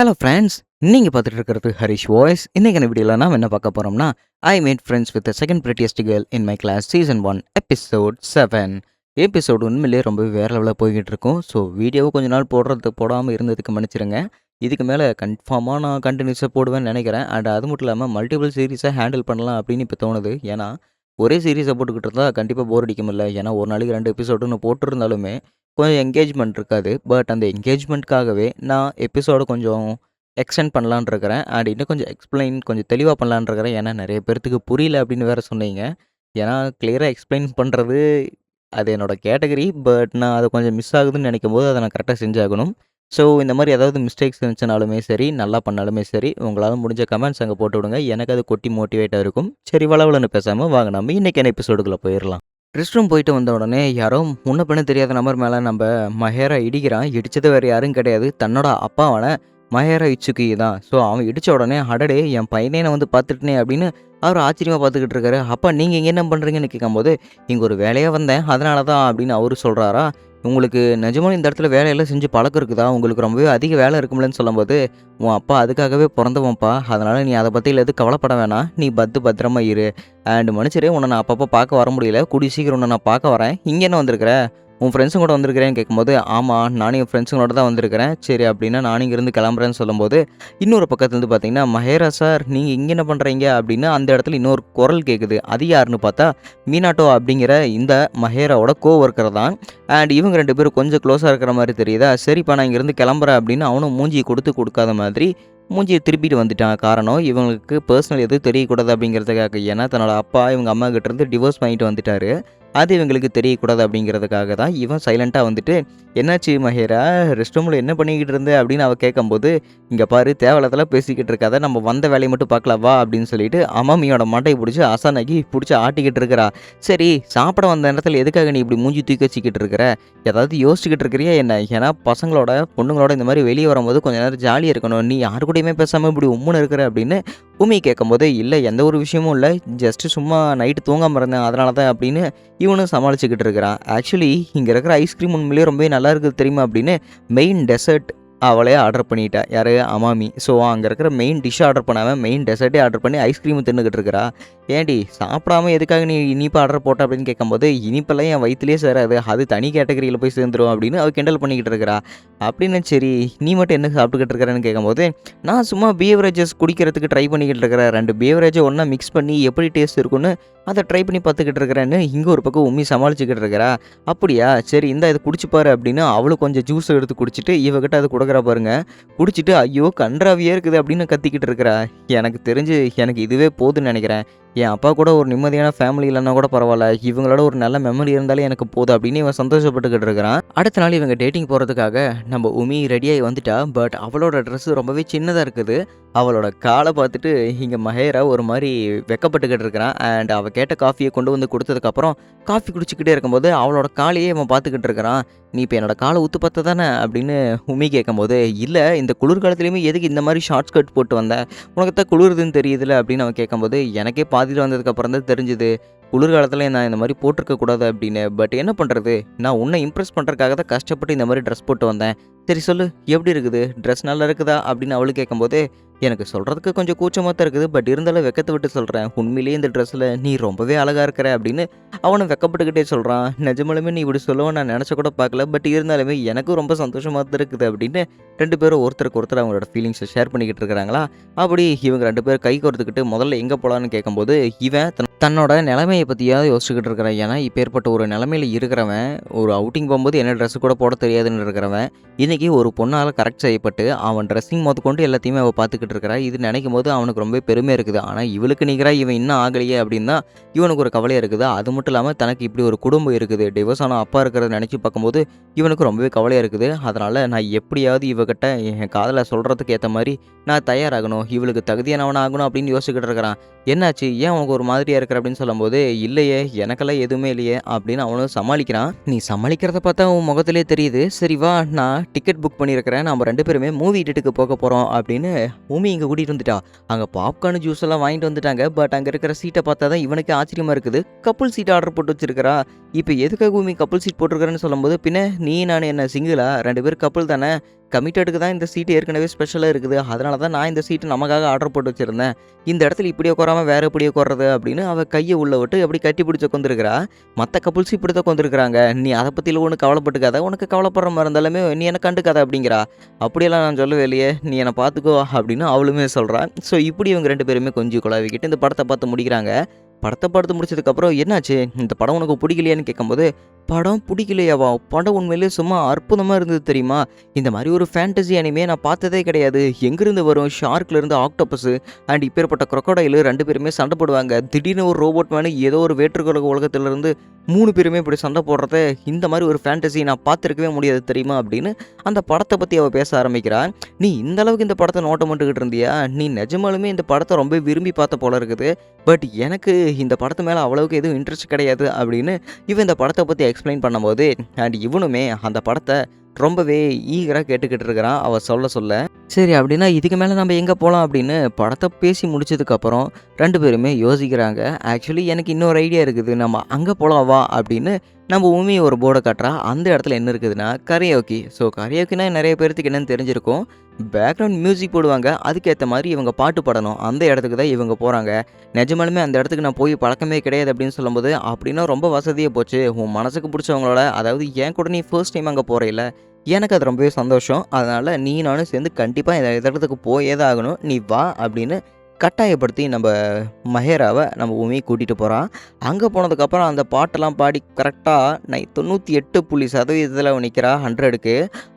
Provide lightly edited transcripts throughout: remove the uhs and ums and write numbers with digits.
Hello friends, நீங்கள் பார்த்துட்டு இருக்கிறது ஹரிஷ் வாய்ஸ். இன்றைக்கான வீடியோவில் நாம் என்ன பார்க்க போகிறோம்னா, I made friends with the second prettiest girl in my class season 1 episode 7. Episode உண்மையிலேயே ரொம்பவே வேறு லெவலில் போய்கிட்டு இருக்கும். ஸோ வீடியோவை கொஞ்ச நாள் போடாமல் இருந்ததுக்கு மன்னிச்சிருங்க. இதுக்கு மேலே கன்ஃபார்மாக நான் கண்டினியூஸாக போடுவேன்னு நினைக்கிறேன். அண்ட் அது மட்டும் இல்லாமல் மல்டிபிள் சீரீஸை ஹேண்டில் பண்ணலாம் அப்படின்னு இப்போ தோணுது. ஏன்னா ஒரே சீரீஸை போட்டுக்கிட்டு இருந்தால் கண்டிப்பாக போர் அடிக்குமில்ல. ஏன்னா ஒரு நாளைக்கு 2 எபிசோடுன்னு போட்டிருந்தாலுமே கொஞ்சம் என்கேஜ்மெண்ட் இருக்காது. பட் அந்த என்கேஜ்மெண்ட்காகவே நான் எபிசோட கொஞ்சம் எக்ஸ்டெண்ட் பண்ணலான்னு இருக்கிறேன். அண்ட் இன்னும் கொஞ்சம் எக்ஸ்ப்ளைன் கொஞ்சம் தெளிவாக பண்ணலான்னு இருக்கிறேன். ஏன்னா நிறைய பேர்த்துக்கு புரியல அப்படின்னு வேறு சொன்னீங்க. ஏன்னா கிளியராக எக்ஸ்ப்ளைன் பண்ணுறது அது என்னோட கேட்டகரி. பட் நான் அது கொஞ்சம் மிஸ் ஆகுதுன்னு நினைக்கும்போது அதை நான் கரெக்டாக செஞ்சாகணும். ஸோ இந்த மாதிரி ஏதாவது மிஸ்டேக்ஸ் இருந்துச்சுனாலுமே சரி, நல்லா பண்ணாலுமே சரி, உங்களால் முடிஞ்ச கமெண்ட்ஸ் அங்கே போட்டு விடுங்க. எனக்கு அது கொட்டி மோட்டிவேட்டாக இருக்கும். சரி, வளவலன்னு பேசாமல் வாங்க நம்ம இன்றைக்கான எபிசோடுக்குள்ளே போயிடலாம். ரெஸ்ட் ரூம் போயிட்டு வந்த உடனே யாரோ முன்ன பின்ன தெரியாத நபர் மேலே நம்ம மஹேரா இடிக்கிறான். இடித்தது வேறு யாரும் கிடையாது, தன்னோட அப்பாவான மஹேரா இட்சுகி தான். ஸோ அவன் இடித்த உடனே, அடடே என் பையனே நான் வந்து பார்த்துட்டனே அப்படின்னு அவர் ஆச்சரியமாக பார்த்துக்கிட்டு இருக்காரு. அப்பா நீங்கள் இங்கே என்ன பண்ணுறீங்கன்னு கேட்கும்போது, இங்கே ஒரு வேலையாக வந்தேன் அதனால தான் அப்படின்னு அவரு சொல்கிறாரா. உங்களுக்கு நிஜமாக இந்த இடத்துல வேலையெல்லாம் செஞ்சு பழக்கம் இருக்குதா, உங்களுக்கு ரொம்பவே அதிக வேலை இருக்கும்லன்னு சொல்லும்போது, உன் அப்பா அதுக்காகவே பிறந்தவன்ப்பா, அதனால் நீ அதை பற்றியில் எதுவும் கவலைப்பட வேணாம், நீ பத்திரமா இரு. அண்ட் மனுஷரே, உன்னை நான் அப்பப்போ பார்க்க வர முடியல, கூடிய சீக்கிரம் உன்னை நான் பார்க்க வரேன். இங்கே என்ன வந்திருக்கிற, உன் ஃப்ரெண்ட்ஸுங்க கூட வந்திருக்கிறேன்னு கேட்கும்போது, ஆமாம் நானும் என் ஃப்ரெண்ட்ஸுங்களோட தான் வந்திருக்கிறேன். சரி அப்படின்னா நானும் இங்கேருந்து கிளம்புறேன்னு சொல்லும்போது, இன்னொரு பக்கத்துலேருந்து பார்த்தீங்கன்னா, மஹேரா சார் நீங்கள் இங்கே என்ன பண்ணுறீங்க அப்படின்னு அந்த இடத்துல இன்னொரு குரல் கேட்குது. அது யாருன்னு பார்த்தா மீனாட்டோ அப்படிங்கிற இந்த மஹேராவோட ஒர்க்கர் தான். அண்ட் இவங்க 2 பேரும் கொஞ்சம் க்ளோஸாக இருக்கிற மாதிரி தெரியுதா. சரிப்பா நான் இங்கேருந்து கிளம்புறேன் அப்படின்னு அவனும் மூஞ்சியை கொடுக்காத மாதிரி மூஞ்சியை திருப்பிட்டு வந்துட்டான். காரணம் இவங்களுக்கு பர்சனல் எதுவும் தெரியக்கூடாது அப்படிங்கிறதுக்காக. ஏன்னா தன்னோட அப்பா இவங்க அம்மா கிட்டேருந்து டிவோர்ஸ் பண்ணிட்டு வந்துட்டாரு. அது இவங்களுக்கு தெரியக்கூடாது அப்படிங்கிறதுக்காக தான் இவன் சைலண்ட்டாக வந்துட்டு, என்னாச்சு மஹேரா, ரெஸ்ட் ரூமில் என்ன பண்ணிக்கிட்டு இருந்த அப்படின்னு அவள் கேட்கும்போது, இங்கே பாரு தேவையில்லாதெல்லாம் பேசிக்கிட்டு இருக்காத, நம்ம வந்த வேலையை மட்டும் பார்க்கலாம் வா அப்படின்னு சொல்லிட்டு அம்மாமியோட மட்டையை பிடிச்சி அசானாக்கி பிடிச்சி ஆட்டிக்கிட்டு இருக்கிறா. சரி, சாப்பிட வந்த இடத்துல எதுக்காக நீ இப்படி மூஞ்சி தூக்கி வச்சுக்கிட்டு இருக்கிற, ஏதாவது யோசிச்சுக்கிட்டு இருக்கிறியா என்ன? ஏன்னா பசங்களோட பொண்ணுங்களோட இந்த மாதிரி வெளியே வரும்போது கொஞ்சம் நேரம் ஜாலியாக இருக்கணும், நீ யாரு கூடயுமே பேசாமல் இப்படி உம்முன்னு இருக்கிற அப்படின்னு உமி கேட்கும்போது, இல்லை எந்த ஒரு விஷயமும் இல்லை, ஜஸ்ட்டு சும்மா நைட்டு தூங்காமல் இருந்தேன் அதனால தான் அப்படின்னு இவனும் சமாளிச்சுக்கிட்டு இருக்கிறான். ஆக்சுவலி இங்கே இருக்கிற ஐஸ்கிரீம் உண்மையிலேயே ரொம்பவே நல்லா இருக்குது தெரியுமா அப்படின்னு மெயின் டெசர்ட் அவளே ஆர்டர் பண்ணிட்டா. யார், அமாமி. ஸோ அங்கே இருக்கிற மெயின் டிஷ் ஆர்டர் பண்ணாமல் மெயின் டெசர்ட்டே ஆர்டர் பண்ணி ஐஸ்கிரீம் தின்னுக்கிட்டு இருக்கிறா. ஏன்டி சாப்பிடாம எதுக்காக நீ இனிப்பு ஆர்டர் போட்ட அப்படின்னு கேட்கும்போது, இனிப்பெல்லாம் என் வயிற்றுலேயே சேராது, அது தனி கேட்டகரியில் போய் சேர்ந்துடும் அப்படின்னு அவள் கிண்டல் பண்ணிக்கிட்டு இருக்கிறா. அப்படின்னு சரி நீ மட்டும் என்ன சாப்பிட்டுக்கிட்டு இருக்கிறேன்னு கேட்கும்போது, நான் சும்மா பியவரேஜஸ் குடிக்கிறதுக்கு ட்ரை பண்ணிக்கிட்டு இருக்கிறேன், 2 பியவரேஜை ஒன்றா மிக்ஸ் பண்ணி எப்படி டேஸ்ட் இருக்குன்னு அதை ட்ரை பண்ணி பார்த்துக்கிட்டு இருக்கிறேன்னு இங்கே ஒரு பக்கம் உம்மி சமாளிச்சுக்கிட்டு இருக்கிறா. அப்படியா, சரி இந்த இதை குடிச்சுப்பாரு அப்படின்னு அவளும் கொஞ்சம் ஜூஸ் எடுத்து குடிச்சிட்டு இவகிட்ட அதை கொடுக்குறா பாருங்க. குடிச்சிட்டு ஐயோ கன்றாவியே இருக்குது அப்படின்னு கத்திக்கிட்டு இருக்கிறா. எனக்கு தெரிஞ்சு எனக்கு இதுவே போதுன்னு நினைக்கிறேன். என் அப்பா கூட ஒரு நிம்மதியான ஃபேமிலி இல்லைன்னா கூட பரவாயில்ல, இவங்களோட ஒரு நல்ல மெமரி இருந்தாலே எனக்கு போதும் அப்படின்னு இவன் சந்தோஷப்பட்டுக்கிட்டு இருக்கிறான். அடுத்த நாள் இவங்க டேட்டிங் போகிறதுக்காக நம்ம உமி ரெடியாகி வந்துட்டா. பட் அவளோட ட்ரெஸ்ஸு ரொம்பவே சின்னதாக இருக்குது. அவளோட காலை பார்த்துட்டு இங்கே மஹேரா ஒரு மாதிரி வெக்கப்பட்டுக்கிட்டு இருக்கிறான். அண்ட் அவள் கேட்ட காஃபியை கொண்டு வந்து கொடுத்ததுக்கப்புறம் காஃபி குடிச்சிக்கிட்டே இருக்கும்போது அவளோட காலையே அவன் பார்த்துக்கிட்டு இருக்கிறான். நீ இப்போ என்னோட காலை ஊற்று பார்த்த தானே அப்படின்னு உமி கேட்கும்போது, இல்லை இந்த குளிர்காலத்துலேயுமே எதுக்கு இந்த மாதிரி ஷார்ட் ஸ்கர்ட் போட்டு வந்தேன், உனக்கு தான் குளிருதுன்னு தெரியுதுல அப்படின்னு அவன் கேட்கும்போது, எனக்கே பாதியில் வந்ததுக்கப்புறம் தான் தெரிஞ்சுது குளிர்காலத்தில் நான் இந்த மாதிரி போட்டிருக்கக்கூடாது அப்படின்னு. பட் என்ன பண்ணுறது, நான் உன்னை இம்ப்ரெஸ் பண்ணுறதுக்காக தான் கஷ்டப்பட்டு இந்த மாதிரி ட்ரெஸ் போட்டு வந்தேன். சரி சொல்லு எப்படி இருக்குது, ட்ரெஸ் நல்லா இருக்குதா அப்படின்னு அவளு கேட்கும்போது, எனக்கு சொல்கிறதுக்கு கொஞ்சம் கூச்சமாக தான் இருக்குது, பட் இருந்தாலும் வெக்கத்தை விட்டு சொல்கிறேன், உண்மையிலேயே இந்த ட்ரெஸ்ஸில் நீ ரொம்பவே அழகாக இருக்கிற அப்படின்னு அவனை வெக்கப்பட்டுக்கிட்டே சொல்கிறான். நிஜமாலுமே நீ இப்படி சொல்லுவோம் நான் நினச்ச கூட பார்க்கல, பட் இருந்தாலுமே எனக்கும் ரொம்ப சந்தோஷமாக தான் இருக்குது அப்படின்னு 2 பேரும் ஒருத்தருக்கு ஒருத்தர் அவங்களோட ஃபீலிங்ஸை ஷேர் பண்ணிக்கிட்டு இருக்கிறாங்களா. அப்படி இவங்க 2 பேர் கை கோர்த்துக்கிட்டு முதல்ல எங்கே போகலான்னு கேட்கும்போது, இவன் தன்னோட நிலைமையை பற்றியாவது யோசிச்சுக்கிட்டு இருக்கிறான். ஏன்னா இப்போ ஏற்பட்ட ஒரு நிலைமையில் இருக்கிறவன் ஒரு அவுட்டிங் போகும்போது என்ன ட்ரெஸ்ஸு கூட போட தெரியாதுன்னு இருக்கிறவன் இன்றைக்கி ஒரு பொண்ணால் கரெக்ட் செய்யப்பட்டு அவன் ட்ரெஸ்ஸிங் கொண்டு எல்லாத்தையுமே அவள் பார்த்துக்கிட்டு இருக்கிறா. இது நினைக்கும் போது அவனுக்கு ரொம்ப பெருமையாக இருக்குது. ஆனால் இவளுக்கு நிகராக இவன் இன்னும் ஆகலையே அப்படின்னு தான் இவனுக்கு ஒரு கவலையாக இருக்குது. அது மட்டும் இல்லாமல் தனக்கு இப்படி ஒரு குடும்பம் இருக்குது, டிவோர்ஸ் ஆன அப்பா இருக்கிறத நினச்சி பார்க்கும்போது இவனுக்கு ரொம்பவே கவலையாக இருக்குது. அதனால் நான் எப்படியாவது இவகிட்ட என் காதலை சொல்கிறதுக்கு ஏற்ற மாதிரி நான் தயாராகணும், இவளுக்கு தகுதியானவன் ஆகணும் அப்படின்னு யோசிச்சுக்கிட்டு இருக்கிறான். என்னாச்சு, ஏன் உனக்கு ஒரு மாதிரியாக இருக்கிற அப்படின்னு சொல்லும்போது, இல்லையே எனக்கெல்லாம் எதுவுமே இல்லையே அப்படின்னு அவனும் சமாளிக்கிறான். நீ சமாளிக்கிறத பார்த்தா உன் முகத்திலே தெரியுது, சரி வா நான் டிக்கெட் புக் பண்ணியிருக்கிறேன், நம்ம 2 பேருமே மூவி டேட்டுக்கு போக போகிறோம் அப்படின்னு மூவி இங்கே கூட்டிகிட்டு வந்துட்டா. அங்கே பாப்கார்ன் ஜூஸ் எல்லாம் வாங்கிட்டு வந்துட்டாங்க. பட் அங்கே இருக்கிற சீட்டை பார்த்தா தான் இவனுக்கு ஆச்சரியமாக இருக்குது. கப்புள் சீட் ஆர்டர் போட்டு வச்சிருக்கிறா. இப்ப எதுக்காக உமி கப்புள் சீட் போட்டிருக்கிறேன்னு சொல்லும்போது, பின்ன நீ நானு என்ன சிங்கிளா? 2 பேரும் கப்புள் தானே. கமிட்டடுக்கு தான் இந்த சீட் ஏற்கனவே ஸ்பெஷலா இருக்குது. அதனால தான் நான் இந்த சீட் நமக்காக ஆர்டர் போட்டு வச்சிருந்தேன். இந்த இடத்துல இப்படி உட்காராம வேற எப்படி உட்கார்றது அப்படின்னு அவ கைய உள்ள விட்டு அப்படி கட்டி பிடிச்சு உட்காந்துருக்கிறா. மத்த கப்புள்ஸ் இப்படி தான் உட்காந்துருக்காங்க. நீ அத பத்திலாம் ஒண்ணும் கவலைப்பட்டுக்காத. உனக்கு கவலைப்படுற மாரி இருந்தாலுமே நீ என்ன கண்டுக்காத அப்படிங்கிறா. அப்படியெல்லாம் நான் சொல்லவே இல்லையே. நீ என்ன பார்த்துக்கோ அப்படின்னு அவளுமே சொல்றா. ஸோ இப்படி இவங்க 2 பேருமே கொஞ்சி குழாவிக்கிட்டு இந்த படத்த பார்த்து முடிக்கிறாங்க. படத்த பார்த்து முடிச்சதுக்கப்புறம், "என்னாச்சு? இந்த படம் உனக்கு புடிக்கலையான்னு?" கேட்கும்போது, "படம் புடிக்கலையாவா? படம் உண்மையிலேயே சும்மா அற்புதமா இருந்தது தெரியுமா? இந்த மாரி ஒரு ஃபேண்டஸி அனிமே நான் பார்த்ததே கிடையாது. எங்கிருந்து வரும்? ஷார்க்லேருந்து ஆக்டோபஸு அண்ட் இப்பேற்பட்ட க்ரொக்கடைலு 2 பேருமே சண்டை போடுவாங்க. திடீர்னு ஒரு ரோபோட் மேன் ஏதோ ஒரு வேற்றுக்கிரக உலகத்திலிருந்து 3 பேருமே இப்படி சண்டை போடுறத, இந்த மாரி ஒரு ஃபேண்டஸி நான் பார்த்துருக்கவே முடியாது தெரியுமா?" அப்படின்னு அந்த படத்த பத்தி அவ பேச ஆரம்பிக்கிறா. "நீ இந்த அளவுக்கு இந்த படத்த நோட்டம் விட்டுக்கிட்டு இருந்தியா? நீ நிஜமாலுமே இந்த படத்த ரொம்ப விரும்பி பார்த்த போல இருக்குது. பட் எனக்கு இந்த படத்து மேல அவ்வளவுக்கு எதுவும் இன்ட்ரெஸ்ட் கிடையாது" அப்படின்னு இவன் இந்த படத்த பத்தி எக்ஸ்பிளைன் பண்ணும்போது, அண்ட் இவனுமே அந்த படத்த ரொம்பவே ஈகரா கேட்டுக்கிட்டு இருக்கிறான் அவ சொல்ல. சரி அப்படின்னா இதுக்கு மேல நம்ம எங்க போலாம் அப்படின்னு படத்த பேசி முடிச்சதுக்கப்புறம் 2 பேருமே யோசிக்கிறாங்க. ஆக்சுவலி எனக்கு இன்னொரு ஐடியா இருக்குது. நம்ம அங்க போலாம் வா அப்படின்னு நம்ம உமி ஒரு போர்ட காட்டுறா. அந்த இடத்துல என்ன இருக்குதுன்னா கரியோகி. ஸோ கரியோகினா நெறைய பேர்த்துக்கு என்னன்னு தெரிஞ்சிருக்கும். பேக்ரவுண்ட் மியூசிக் போடுவாங்க. அதுக்கேத்த மாரி இவங்க பாட்டு பாடணும். அந்த இடத்துக்கு தான் இவங்க போறாங்க. நிஜமாலுமே அந்த இடத்துக்கு நான் போய் பழக்கமே கிடையாது அப்படின்னு சொல்லும்போது, அப்படின்னா ரொம்ப வசதியா போச்சு. உன் மனசுக்கு புடிச்சவங்களோட அதாவது என் கூட நீ ஃபர்ஸ்ட் டைம் அங்க போறயில்ல. எனக்கு அது ரொம்பவே சந்தோஷம். அதனால நீ நானும் சேர்ந்து கண்டிப்பா இந்த இடத்துக்கு போயே தான் ஆகணும். நீ வா அப்படின்னு கட்டாயப்படுத்தி நம்ப மஹேராவ நம்ம உமி கூட்டிட்டு போறான். அங்க போனதுக்கப்புறம் அந்த பாட்டெல்லாம் பாடி கரெக்ட்டா 98% நிக்கிறா 100க்கு.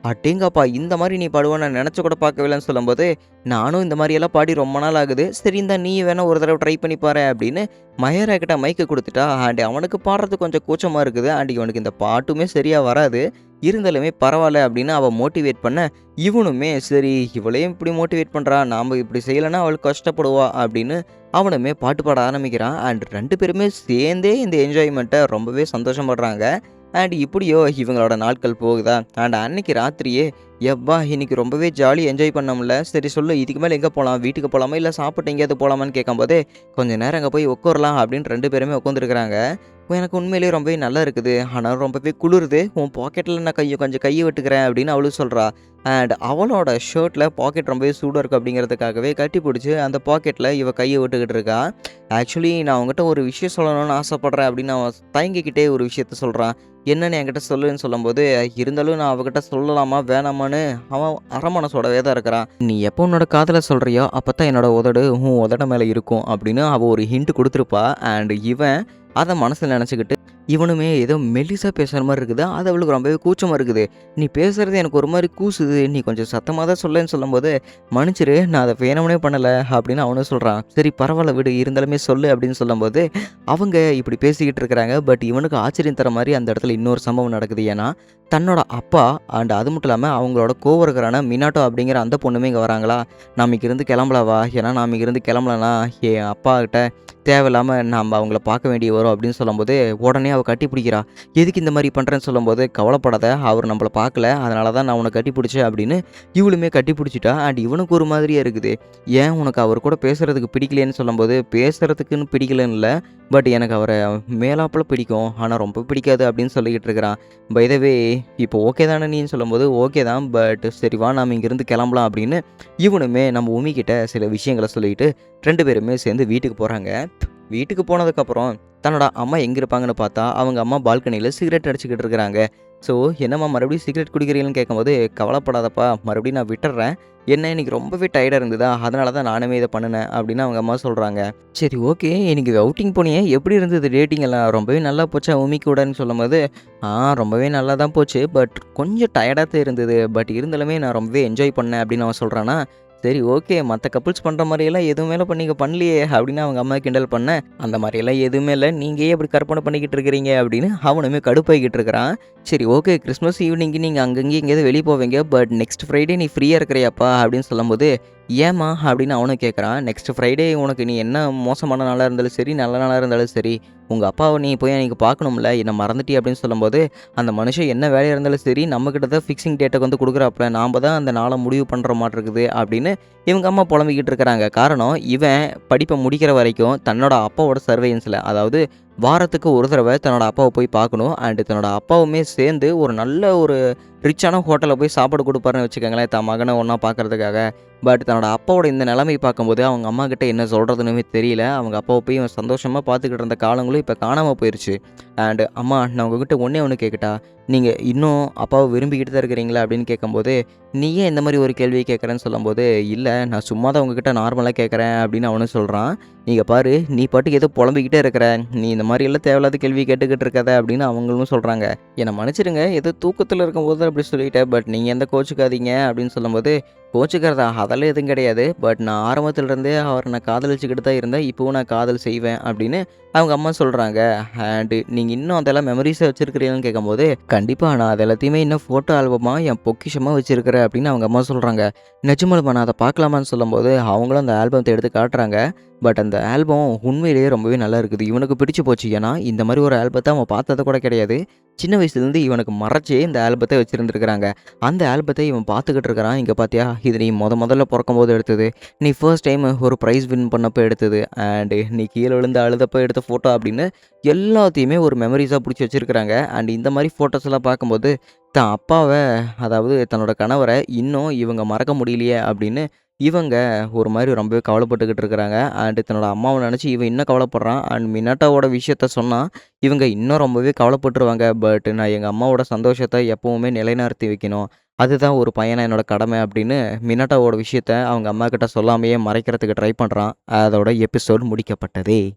அடேங்கப்பா! இந்த மாரி நீ பாடுவன்னு நான் நெனச்சு கூட பார்க்கவேலன்னு சொல்லும்போது, நானும் இந்த மாரியெல்லாம் பாடி ரொம்ப நாள் ஆகுது. சரி இந்தா நீ வேணா ஒரு தடவ ட்ரை பண்ணி பாரேன் அப்படின்னு மஹேரா கிட்ட மைக்க குடுத்துட்டா. அண்ட் அவனுக்கு பாடுறதுக்கு கொஞ்சம் கூச்சமா இருக்குது. அண்ட் இவனுக்கு இந்த பாட்டுமே சரியா வராது. இருந்தாலுமே பரவால்ல அப்படின்னு அவ மோட்டிவேட் பண்ண, இவனுமே சரி இவளையும் இப்படி மோட்டிவேட் பண்றா, நாம இப்படி செய்யலன்னா அவள் கஷ்டப்படுவா அப்படின்னு அவனுமே பாட்டு பாட ஆரம்பிக்கிறான். அண்ட் 2 பேருமே சேர்ந்தே இந்த என்ஜாய்மெண்ட்ட ரொம்பவே சந்தோஷப்படுறாங்க. அண்ட் இப்படியோ இவங்களோட நாட்கள் போகுதா. அண்ட் அன்னைக்கு ராத்திரியே, "யப்பா! இன்னைக்கு ரொம்பவே ஜாலியா என்ஜாய் பண்ணோம்ல. சரி சொல்லு இதுக்கு மேல எங்க போலாம்? வீட்டுக்கு போலாமா? இல்ல சாப்பிட்டு எங்கேயாவது போலாமான்னு?" கேட்கும்போதே, "கொஞ்ச நேரம் அங்க போய் உட்காரலாம்" அப்படின்னு 2 பேருமே உட்காந்துருக்காங்க. எனக்கு உண்மையிலேயே ரொம்பவே நல்லா இருக்குது. ஆனா ரொம்பவே குளிருது. உன் பாக்கெட்ல நான் கொஞ்சம் கைய விட்டுக்கிறேன் அப்படின்னு அவளும் சொல்றா. அண்ட் அவளோட ஷர்ட்ல பாக்கெட் ரொம்பவே சூடா இருக்கு அப்படிங்கிறதுக்காகவே கட்டி பிடிச்சு அந்த பாக்கெட்ல இவ கைய விட்டுக்கிட்டு இருக்கா. ஆக்சுவலி நான் உன்கிட்ட ஒரு விஷயம் சொல்லணும்னு ஆசைப்படுறேன் அப்படின்னு அவன் தயங்கிக்கிட்டே ஒரு விஷயத்த சொல்றான். என்னன்னு என்கிட்ட சொல்லுன்னு சொல்லும்போது, இருந்தாலும் நான் அவகிட்ட சொல்லலாமா வேணாமான்னு அவன் அரமனசோடவே தான் இருக்கிறான். "நீ எப்போ உன்னோட காதல சொல்றியோ அப்பதான் என்னோட உதடு உன் உதடு மேல இருக்கும்" அப்படின்னு அவ ஒரு ஹிண்ட் குடுத்துருப்பா. அண்ட் இவன் அத மனசுல நெனச்சுக்கிட்டு, இவனுமே ஏதோ மெல்லிசா பேசுற மாரி இருக்குது. அது அவளுக்கு ரொம்பவே கூச்சமா இருக்குது. "நீ பேசுறது எனக்கு ஒரு மாரி கூசுது. நீ கொஞ்சம் சத்தமா தான் சொல்லேன்னு" சொல்லும்போது, "மன்னிச்சிரு நான் அத வேணும்னே பண்ணல" அப்படின்னு அவனும் சொல்றான். "சரி பரவால்ல விடு. இருந்தாலுமே சொல்லு" அப்படின்னு சொல்லும்போது, அவங்க இப்படி பேசிக்கிட்டு இருக்கிறாங்க. பட் இவனுக்கு ஆச்சரியம் தர மாரி அந்த இடத்துல இன்னொரு சம்பவம் நடக்குது. ஏன்னா, தன்னோட அப்பா அண்ட் அது மட்டும் இல்லாம அவங்களோட கோவொர்க்கரான மினாட்டோ அப்படிங்கிற அந்த பொண்ணுமே இங்க வராங்களா. "நாம இங்கிருந்து கிளம்பலாம் வா. ஏன்னா நாம இங்கிருந்து கிளம்பலனா என் அப்பாகிட்ட தேவையில்லாம நாம அவங்கள பார்க்க வேண்டி வரும்" அப்படின்னு சொல்லும்போது, உடனே அவ கட்டி பிடிக்கிறா. "எதுக்கு இந்த மாரி பண்றேன்னு?" சொல்லும்போது, "கவலைப்படாத. அவர் நம்மள பார்க்கல. அதனால தான் நான் உன்ன கட்டி பிடிச்சேன்" அப்படின்னு இவளுமே கட்டி பிடிச்சிட்டா. அண்ட் இவனுக்கு ஒரு மாதிரியா இருக்குது. "ஏன் உனக்கு அவர் கூட பேசுறதுக்கு பிடிக்கலையேன்னு?" சொல்லும்போது, "பேசுறதுக்குன்னு பிடிக்கலன்னு இல்ல. பட் எனக்கு அவர மேலாப்புல பிடிக்கும். ஆனா ரொம்ப பிடிக்காது" அப்படின்னு சொல்லிக்கிட்டு இருக்கிறான். பை த வே இப்போ ஓகே தானே நீன்னு சொல்லும்போது, "ஓகே தான். பட் சரி வா நாம இங்கிருந்து கிளம்பலாம்" அப்படின்னு இவனுமே நம்ம உமி கிட்ட சில விஷயங்கள சொல்லிட்டு 2 பேருமே சேர்ந்து வீட்டுக்கு போறாங்க. வீட்டுக்கு போனதுக்கப்புறம் தன்னோட அம்மா எங்க இருப்பாங்கன்னு பார்த்தா, அவங்க அம்மா பால்கனியில சிகரெட் அடிச்சுக்கிட்டு இருக்கிறாங்க. ஸோ, "என்னம்மா மறுபடியும் சிகரெட் குடிக்கிறீங்கன்னு?" கேட்கும்போது, "கவலைப்படாதப்பா, மறுபடியும் நான் விட்டுர்றேன். என்ன இன்னைக்கு ரொம்பவே டயர்டா இருந்ததா, அதனால தான் நானுமே இத பண்ணுனேன்" அப்படின்னு அவங்க அம்மா சொல்றாங்க. "சரி ஓகே. இன்னைக்கு அவுட்டிங் போனியே, எப்படி இருந்தது டேட்டிங் எல்லாம்? ரொம்பவே நல்லா போச்சா உமி கூடன்னு?" சொல்லும்போது, "ஆ ரொம்பவே நல்லா தான் போச்சு. பட் கொஞ்சம் டயர்டா தான் இருந்தது. பட் இருந்தாலுமே நான் ரொம்பவே என்ஜாய் பண்ணேன்" அப்படின்னு அவன் சொல்றானா. சரி ஓகே. மத்த கப்புள்ஸ் பண்ற மாரியெல்லாம் எதுவுமேல நீங்க பண்ணலையே அப்படின்னு அவங்க அம்மா கிண்டல் பண்ண, "அந்த மாரியெல்லாம் எதுவுமே இல்ல. நீங்க ஏன் இப்படி கற்பனை பண்ணிக்கிட்டு இருக்கிறீங்க?" அப்படின்னு அவனுமே கடுப்பாகிக்கிட்டு இருக்கிறான். "சரி ஓகே. கிறிஸ்மஸ் ஈவினிங்க்கு நீங்க அங்கங்க எங்கேயாவது வெளிய போவீங்க. பட் நெக்ஸ்ட் ஃப்ரைடே நீ ஃப்ரீயா இருக்கிறியாப்பா?" அப்படின்னு சொல்லும்போது, "ஏம்மா?" அப்படின்னு அவனும் கேட்குறான். "நெக்ஸ்ட் ஃப்ரைடே உனக்கு நீ என்ன மோசமான நாளா இருந்தாலும் சரி, நல்ல நாளா இருந்தாலும் சரி, உங்க அப்பாவ நீ போய் அன்னைக்கு பார்க்கணும்ல. என்ன மறந்துட்டியா?" அப்படின்னு சொல்லும்போது, அந்த மனுஷன் என்ன வேலையா இருந்தாலும் சரி, நம்மகிட்ட தான் ஃபிக்ஸிங் டேட்ட வந்து குடுக்குறாப்ல. நாம தான் அந்த நாள முடிவு பண்ற மாட்ருக்குது அப்படின்னு இவங்க அம்மா புலம்பிக்கிட்டு இருக்கிறாங்க. காரணம், இவன் படிப்ப முடிக்கிற வரைக்கும் தன்னோட அப்பாவோட சர்வேயன்ஸ்ல, அதாவது வாரத்துக்கு ஒரு தடவை தன்னோட அப்பாவை போய் பார்க்கணும். அண்ட் தன்னோட அப்பாவுமே சேர்ந்து ஒரு நல்ல ஒரு ரிச்சான ஹோட்டல்ல போய் சாப்பாடு குடுப்பாருன்னு வச்சுக்கோங்களேன், தன் மகன ஒண்ணா பார்க்கறதுக்காக. பட் தன்னோட அப்பாவோட இந்த நிலைமை பார்க்கும்போது, அவங்க அம்மாகிட்ட என்ன சொல்றதுன்னுமே தெரியல. அவங்க அப்பாவ போய் இவன் சந்தோஷமா பார்த்துக்கிட்டு இருந்த காலங்களும் இப்ப காணாம போயிருச்சு. அண்ட் "அம்மா, நான் உங்ககிட்ட ஒண்ணே ஒண்ணு கேட்கட்டா? நீங்க இன்னும் அப்பாவ விரும்பிக்கிட்டு தான் இருக்கிறீங்களா?" அப்படின்னு கேட்கும்போது, "நீ ஏன் இந்த மாரி ஒரு கேள்விய கேட்குறேன்னு?" சொல்லும்போது, "இல்ல, நான் சும்மா தான் உங்ககிட்ட நார்மலா கேட்குறேன்" அப்படின்னு அவனும் சொல்றான். "இங்க பாரு, நீ பாட்டுக்கு ஏதோ புலம்பிக்கிட்டே இருக்கிற. நீ இந்த மாரியெல்லாம் தேவையில்லாத கேள்வி கேட்டுக்கிட்டு இருக்காத" அப்படின்னு அவங்களும் சொல்றாங்க. "என்ன மன்னிச்சிடுங்க, ஏதோ தூக்கத்தில இருக்கும்போது அப்படி சொல்லிட்டேன். பட் நீங்க எந்த கோச்சுக்காதீங்க" அப்படின்னு சொல்லும்போது, "கோச்சுக்கிறதா? அதெல்லாம் எதுவும் கிடையாது. பட் நான் ஆரம்பத்திலருந்தே அவர நான் காதலிச்சுக்கிட்டு தான் இருந்தேன். இப்பவும் நான் காதல் செய்வேன்" அப்படின்னு அவங்க அம்மா சொல்றாங்க. அண்ட் "நீங்க இன்னும் அதெல்லாம் மெமரீஸா வச்சிருக்கிறீங்களான்னு?" கேட்கும்போது, "கண்டிப்பா, நான் அது எல்லாத்தையுமே இன்னும் ஃபோட்டோ ஆல்பமா என் பொக்கிஷமா வச்சிருக்கிறேன்" அப்படின்னு அவங்க அம்மா சொல்றாங்க. "நிஜமாலுமா? நான் அத பார்க்கலாமான்னு?" சொல்லும்போது, அவங்களும் அந்த ஆல்பத்த எடுத்து காட்டுறாங்க. பட் அந்த ஆல்பம் உண்மையிலேயே ரொம்பவே நல்லா இருக்குது. இவனுக்கு பிடிச்சு போச்சு. ஏன்னா, இந்த மாரி ஒரு ஆல்பத்த அவன் பார்த்தது கூட கிடையாது. சின்ன வயசுலேருந்து இவனுக்கு மறைச்சே இந்த ஆல்பத்த வச்சிருந்திருக்கிறாங்க. அந்த ஆல்பத்த இவன் பார்த்துக்கிட்டு இருக்கிறான். "இங்க பார்த்தியா? இது நீ மொதல்ல பொறக்கும்போது எடுத்தது. நீ ஃபர்ஸ்ட் டைம் ஒரு பிரைஸ் வின் பண்ணப்போ எடுத்தது. அண்ட் நீ கீழ விழுந்து அழுதப்போ எடுத்த ஃபோட்டோ" அப்படின்னு எல்லாத்தையுமே ஒரு மெமரீஸா புடிச்சு வச்சிருக்கிறாங்க. அண்ட் இந்த மாரி ஃபோட்டோஸ்லாம் பார்க்கும்போது, தான் அப்பாவ, அதாவது தன்னோட கணவர இன்னும் இவங்க மறக்க முடியலையே அப்படின்னு இவங்க ஒரு மாரி ரொம்பவே கவலைப்பட்டுக்கிட்டு இருக்கிறாங்க. அண்ட் தன்னோட அம்மாவ நெனச்சு இவன் இன்னும் கவலைப்படுறான். அண்ட் மினாட்டாவோட விஷயத்த சொன்னா, இவங்க இன்னும் ரொம்பவே கவலைப்பட்டுருவாங்க. பட் நான் எங்க அம்மாவோட சந்தோஷத்த எப்பவுமே நிலைநிறுத்தி வைக்கணும். அதுதான் ஒரு பையனா என்னோட கடமை அப்படின்னு மினாட்டாவோட விஷயத்த அவங்க அம்மாகிட்ட சொல்லாமயே மறைக்கிறதுக்கு ட்ரை பண்றான். அதோட எபிசோட் முடிக்கப்பட்டது.